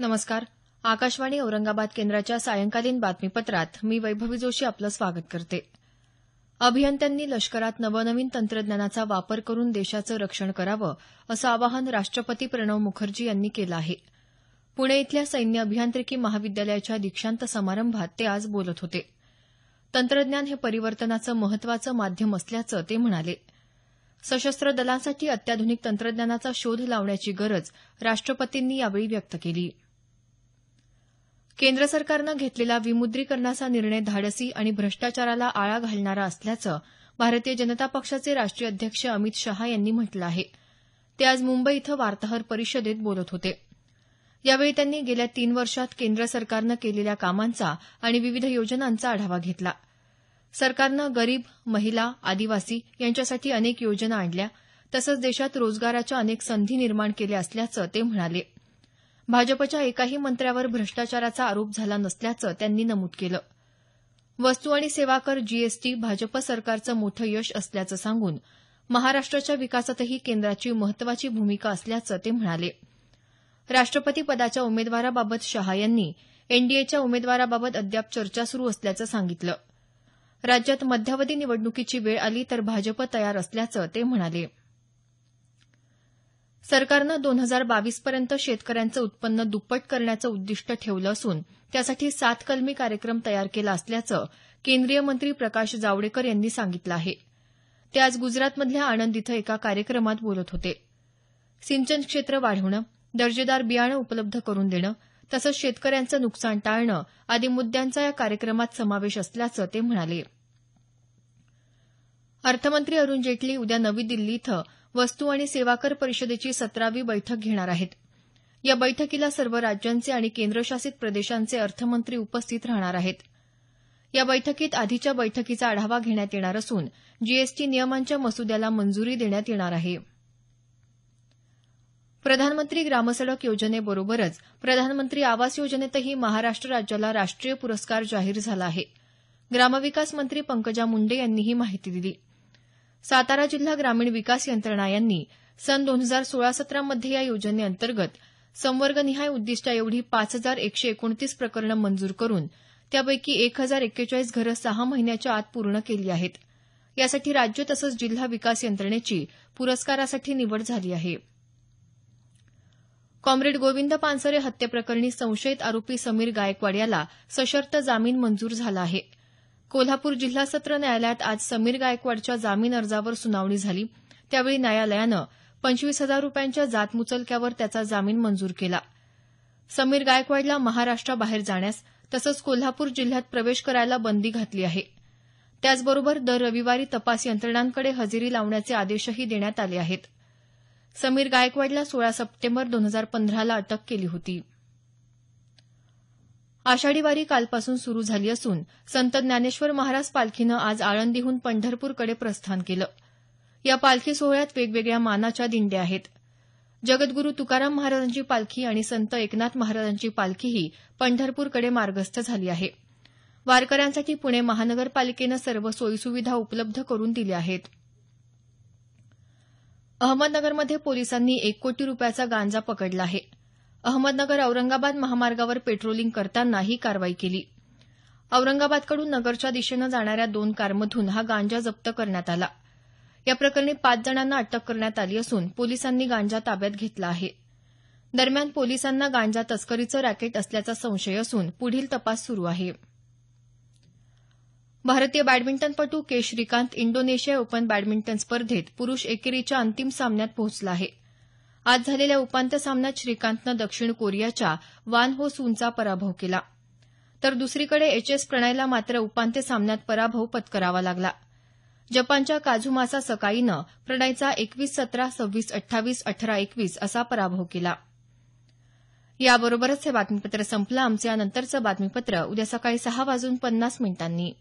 नमस्कार. आकाशवाणी औरंगाबाद केंद्राच्या सायंकालीन बातमीपत्रात मी वैभवी जोशी आपलं स्वागत करते. अभियंत्यांनी लष्करात नवनवीन तंत्रज्ञानाचा वापर करून देशाचं रक्षण करावं असं आवाहन राष्ट्रपती प्रणव मुखर्जी यांनी केलं आहे. पुणे इथल्या सैन्य अभियांत्रिकी महाविद्यालयाच्या दीक्षांत समारंभात ते आज बोलत होते. तंत्रज्ञान हे परिवर्तनाचं महत्वाचं माध्यम असल्याचं ते म्हणाले. सशस्त्र दलांसाठी अत्याधुनिक तंत्रज्ञानाचा शोध लावण्याची गरज राष्ट्रपतींनी यावेळी व्यक्त केली. केंद्र सरकारनं घेतलेला विमुद्रीकरणाचा निर्णय धाडसी आणि भ्रष्टाचाराला आळा घालणारा असल्याचं भारतीय जनता पक्षाचे राष्ट्रीय अध्यक्ष अमित शहा यांनी म्हटलं आहे. ते आज मुंबई इथं वार्ताहर परिषदेत बोलत होते. यावेळी त्यांनी गेल्या 3 वर्षात केंद्र सरकारनं केलेल्या कामांचा आणि विविध योजनांचा आढावा घेतला. सरकारनं गरीब, महिला, आदिवासी यांच्यासाठी अनेक योजना आणल्या तसंच देशात रोजगाराच्या अनेक संधी निर्माण केल्या असल्याचं ते म्हणाले. भाजपच्या एकाही मंत्र्यावर भ्रष्टाचाराचा आरोप झाला नसल्याचं त्यांनी नमूद केलं. वस्तू आणि सेवा कर जीएसटी भाजप सरकारचं मोठं यश असल्याचं सांगून महाराष्ट्राच्या विकासातही केंद्राची महत्वाची भूमिका असल्याचं ते म्हणाले. राष्ट्रपती पदाच्या उमेदवाराबाबत शहा यांनी एनडीएच्या उमेदवाराबाबत अद्याप चर्चा सुरू असल्याचं सांगितलं. राज्यात मध्यावधी निवडणुकीची वेळ आली तर भाजप तयार असल्याचं ते म्हणाले. सरकारनं 2022 पर्यंत शेतकऱ्यांचं उत्पन्न दुप्पट करण्याचं उद्दिष्ट ठेवलं असून त्यासाठी 7 कलमी कार्यक्रम तयार केला असल्याचं केंद्रीय मंत्री प्रकाश जावडेकर यांनी सांगितलं आहे. ते आज गुजरातमधल्या आणंद इथं एका कार्यक्रमात बोलत होते. सिंचन क्षेत्र वाढवणं, दर्जेदार बियाणं उपलब्ध करून देणं तसंच शेतकऱ्यांचं नुकसान टाळणं आदी मुद्द्यांचा या कार्यक्रमात समावेश असल्याचं ते म्हणाले. अर्थमंत्री अरुण जेटली उद्या नवी दिल्ली इथं वस्तू आणि सेवा कर परिषदेची 17वी बैठक घेणार आहेत. या बैठकीला सर्व राज्यांचे आणि केंद्रशासित प्रदेशांचे अर्थमंत्री उपस्थित राहणार आहेत. या बैठकीत आधीच्या बैठकीचा आढावा घेण्यात येणार असून जीएसटी नियमांच्या मसुद्याला मंजुरी देण्यात येणार आहे. प्रधानमंत्री ग्रामसडक योजनेबरोबरच प्रधानमंत्री आवास योजनेतही महाराष्ट्र राज्याला राष्ट्रीय पुरस्कार जाहीर झाला आहे. ग्रामविकास मंत्री पंकजा मुंडे यांनी ही माहिती दिली. सातारा जिल्हा ग्रामीण विकास यंत्रणा यांनी सन 2016-17 मध्ये या योजनेअंतर्गत संवर्गनिहाय उद्दिष्टाएवढी 5129 प्रकरणं मंजूर करून त्यापैकी 1041 घरं 6 महिन्याच्या आत पूर्ण केली आहेत. यासाठी राज्य तसंच जिल्हा विकास यंत्रणेची पुरस्कारासाठी निवड झाली आहे. कॉम्रेड गोविंद पानसरे हत्येप्रकरणी संशयित आरोपी समीर गायकवाड याला सशर्त जामीन मंजूर झाला आहे. कोल्हापूर जिल्हा सत्र न्यायालयात आज समीर गायकवाडच्या जामीन अर्जावर सुनावणी झाली. त्यावेळी न्यायालयानं 25,000 रुपयांच्या जातमुचलक्यावर त्याचा जामीन मंजूर केला. समीर गायकवाडला महाराष्ट्राबाहेर जाण्यास तसंच कोल्हापूर जिल्ह्यात प्रवेश करायला बंदी घातली आहे. त्याचबरोबर दर रविवारी तपास यंत्रणांकडे हजेरी लावण्याचे आदेशही देण्यात आले आहेत. समीर गायकवाडला 16 सप्टेंबर 2015ला अटक केली होती. आषाढी वारी कालपासून सुरू झाली असून संत ज्ञानेश्वर महाराज पालखीनं आज आळंदीहून पंढरपूरकडे प्रस्थान केलं. या पालखी सोहळ्यात वेगवेगळ्या मानाच्या दिंड्या आहेत. जगद्गुरू तुकाराम महाराजांची पालखी आणि संत एकनाथ महाराजांची पालखीही पंढरपूरकडे मार्गस्थ झाली आहे. वारकऱ्यांसाठी पुणे महानगरपालिकेनं सर्व सोयीसुविधा उपलब्ध करून दिल्या आहेत. अहमदनगरमध्ये पोलिसांनी 1 कोटी रुपयाचा गांजा पकडला आहे. अहमदनगर औरंगाबाद महामार्गावर पेट्रोलिंग करताना ही कारवाई केली. औरंगाबादकडून नगरच्या दिशेनं जाणाऱ्या 2 कारमधून हा गांजा जप्त करण्यात आला. या प्रकरणी 5 जणांना अटक करण्यात आली असून पोलिसांनी गांजा ताब्यात घेतला आहे. दरम्यान पोलिसांना गांजा तस्करीचं रॅकेट असल्याचा संशय असून पुढील तपास सुरू आहे. भारतीय बॅडमिंटनपटू के श्रीकांत इंडोनेशिया ओपन बॅडमिंटन स्पर्धेत पुरुष एकेरीच्या अंतिम सामन्यात पोहोचला आहे. आज झालेल्या उपांत्य सामन्यात श्रीकांतनं दक्षिण कोरियाच्या वान हो सूनचा पराभव केला. तर दुसरीकडे एच.एस. प्रणयला मात्र उपांत्य सामन्यात पराभव पत्करावा लागला. जपानच्या काझुमासा सकाईनं प्रणयचा 21-17, 26-28, 18-21 असा पराभव केला. याबरोबरच हे बातमीपत्र संपलं. आमचं यानंतरचं बातमीपत्र उद्या सकाळी 6:50 मिनिटांनी.